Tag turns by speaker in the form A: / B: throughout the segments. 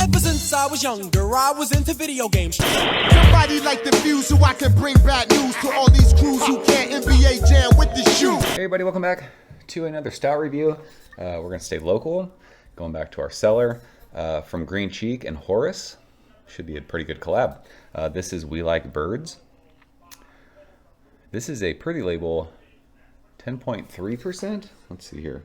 A: Ever since I was younger, I was into video games.
B: Somebody like the fuse so I can bring bad news to all these crews who can't NBA jam with the shoe.
C: Hey everybody, welcome back to another stout review. We're going to stay local, going back to our cellar from Green Cheek and Horus. Should be a pretty good collab. This is We Like Birds. This is a pretty label, 10.3%. Let's see here.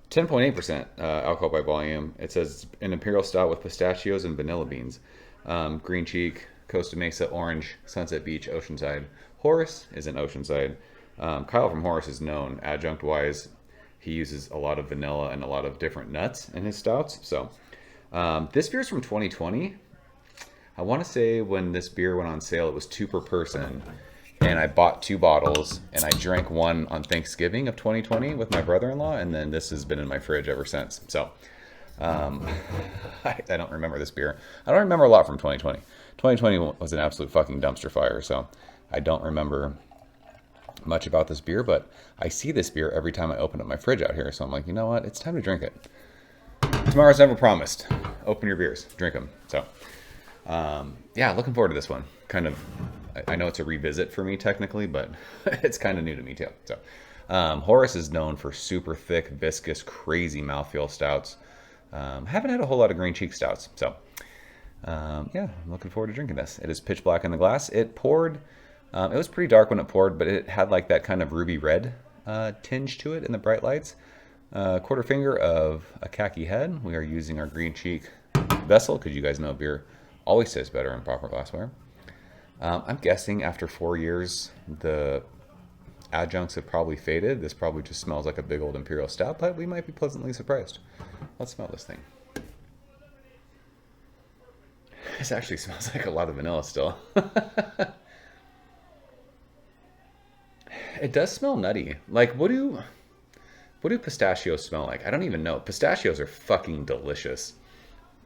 C: 10.8% alcohol by volume. It says an imperial stout with pistachios and vanilla beans. Green Cheek, Costa Mesa, Orange, Sunset Beach, Oceanside. Horus is in Oceanside. Kyle from Horus is known adjunct-wise. He uses a lot of vanilla and a lot of different nuts in his stouts. So this beer is from 2020. I want to say when this beer went on sale, it was 2 per person. And I bought 2 bottles, and I drank one on Thanksgiving of 2020 with my brother-in-law, and then this has been in my fridge ever since. So, I don't remember this beer. I don't remember a lot from 2020. 2020 was an absolute fucking dumpster fire, so I don't remember much about this beer, but I see this beer every time I open up my fridge out here, so I'm like, you know what? It's time to drink it. Tomorrow's never promised. Open your beers, drink them. So, yeah, looking forward to this one. Kind of, I know it's a revisit for me technically, but it's kind of new to me too. So, Horus is known for super thick, viscous, crazy mouthfeel stouts. Haven't had a whole lot of Green Cheek stouts, so yeah, I'm looking forward to drinking this. It is pitch black in the glass. It poured. It was pretty dark when it poured, but it had like that kind of ruby red tinge to it in the bright lights. Quarter finger of a khaki head. We are using our Green Cheek vessel because you guys know beer always tastes better in proper glassware. I'm guessing after 4 years, the adjuncts have probably faded. This probably just smells like a big old imperial stout, but we might be pleasantly surprised. Let's smell this thing. This actually smells like a lot of vanilla still. It does smell nutty. Like, what do pistachios smell like? I don't even know. Pistachios are fucking delicious.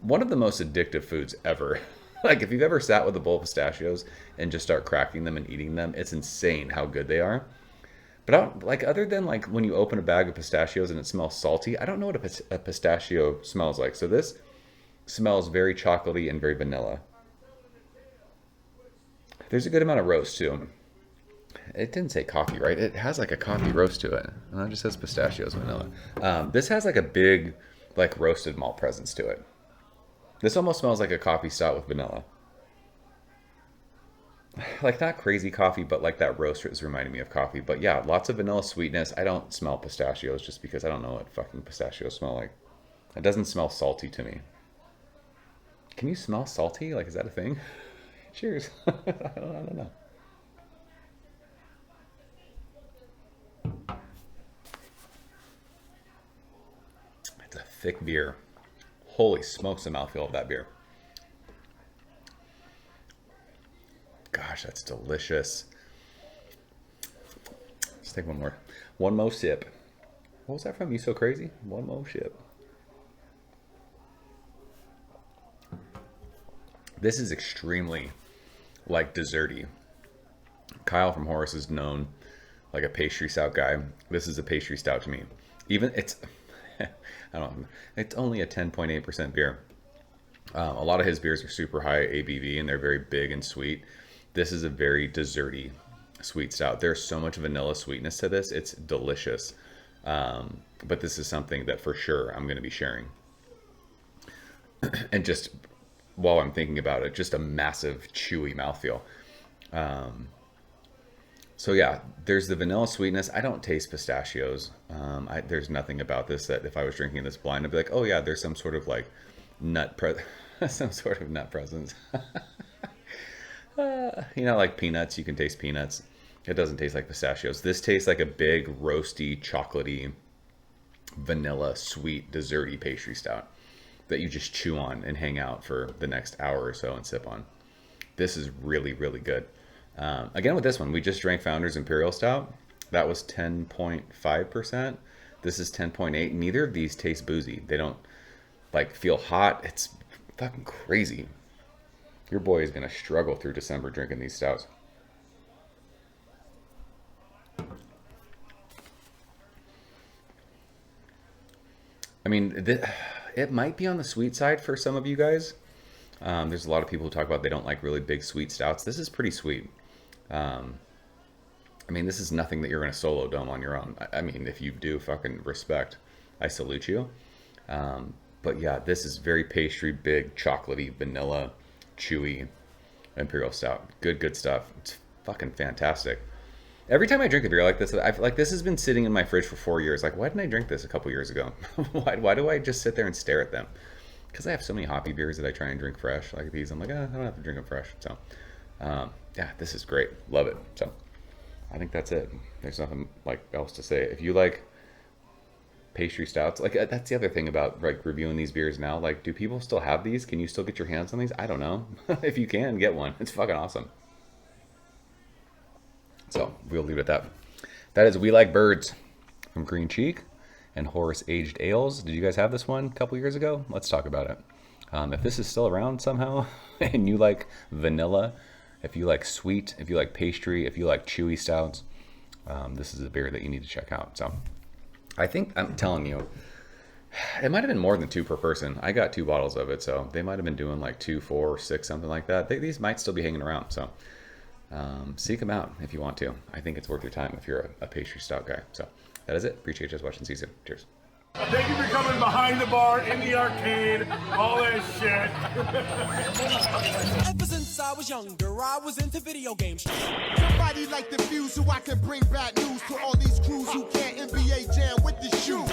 C: One of the most addictive foods ever. Like, if you've ever sat with a bowl of pistachios and just start cracking them and eating them, it's insane how good they are. But I don't, like, other than like when you open a bag of pistachios and it smells salty, I don't know what a pistachio smells like. So this smells very chocolatey and very vanilla. There's a good amount of roast too. It didn't say coffee, right? It has like a coffee roast to it. And it just says pistachios vanilla. This has like a big, like, roasted malt presence to it. This almost smells like a coffee stout with vanilla. Like, not crazy coffee, but like that roast is reminding me of coffee. But yeah, lots of vanilla sweetness. I don't smell pistachios just because I don't know what fucking pistachios smell like. It doesn't smell salty to me. Can you smell salty? Like, is that a thing? Cheers. I don't know. It's a thick beer. Holy smokes, the mouthfeel of that beer. Gosh, that's delicious. Let's take one more sip. What was that from? You So Crazy? One more sip. This is extremely, like, desserty. Kyle from Horus is known like a pastry stout guy. This is a pastry stout to me. Even it's, I don't know, it's only a 10.8% beer. A lot of his beers are super high ABV and they're very big and sweet. This is a very desserty sweet stout. There's so much vanilla sweetness to this. It's delicious. But this is something that for sure I'm going to be sharing. And just while I'm thinking about it, just a massive chewy mouthfeel. So yeah, there's the vanilla sweetness. I don't taste pistachios. There's nothing about this that if I was drinking this blind, I'd be like, oh yeah, there's some sort of like some sort of nut presence. You know, like peanuts, you can taste peanuts. It doesn't taste like pistachios. This tastes like a big, roasty, chocolatey, vanilla, sweet, desserty pastry stout that you just chew on and hang out for the next hour or so and sip on. This is really, really good. Again, with this one, we just drank Founder's Imperial Stout. That was 10.5%. This is 10.8. Neither of these taste boozy. They don't, like, feel hot. It's fucking crazy. Your boy is going to struggle through December drinking these stouts. I mean, It might be on the sweet side for some of you guys. There's a lot of people who talk about they don't like really big sweet stouts. This is pretty sweet. I mean, this is nothing that you're going to solo dome on your own. I mean, if you do, fucking respect. I salute you. But yeah, this is very pastry, big, chocolatey, vanilla, chewy, imperial stout. Good stuff. It's fucking fantastic. Every time I drink a beer like this, I feel like this has been sitting in my fridge for 4 years. Like, why didn't I drink this a couple years ago? why do I just sit there and stare at them? Because I have so many hoppy beers that I try and drink fresh. Like these, I'm like, I don't have to drink them fresh. So, yeah, this is great. Love it. So, I think that's it. There's nothing like else to say. If you like pastry stouts, like that's the other thing about like reviewing these beers now. Like, do people still have these? Can you still get your hands on these? I don't know. If you can, get one. It's fucking awesome. So we'll leave it at that. That is We Like Birds from Green Cheek and Horus Aged Ales. Did you guys have this one a couple years ago? Let's talk about it. If this is still around somehow and you like vanilla, if you like sweet, if you like pastry, if you like chewy stouts, this is a beer that you need to check out. So I think, I'm telling you, it might have been more than 2 per person. I got 2 bottles of it, so they might have been doing like 2, 4, 6, something like that. These might still be hanging around, so seek them out if you want to. I think it's worth your time if you're a pastry stout guy. So that is it. Appreciate you guys watching. See you soon. Cheers.
D: Thank you for coming behind the bar, in the arcade, all that shit.
A: Ever since I was younger, I was into video games.
B: Somebody like the view so I can bring bad news to all these crews who can't NBA jam with the shoe.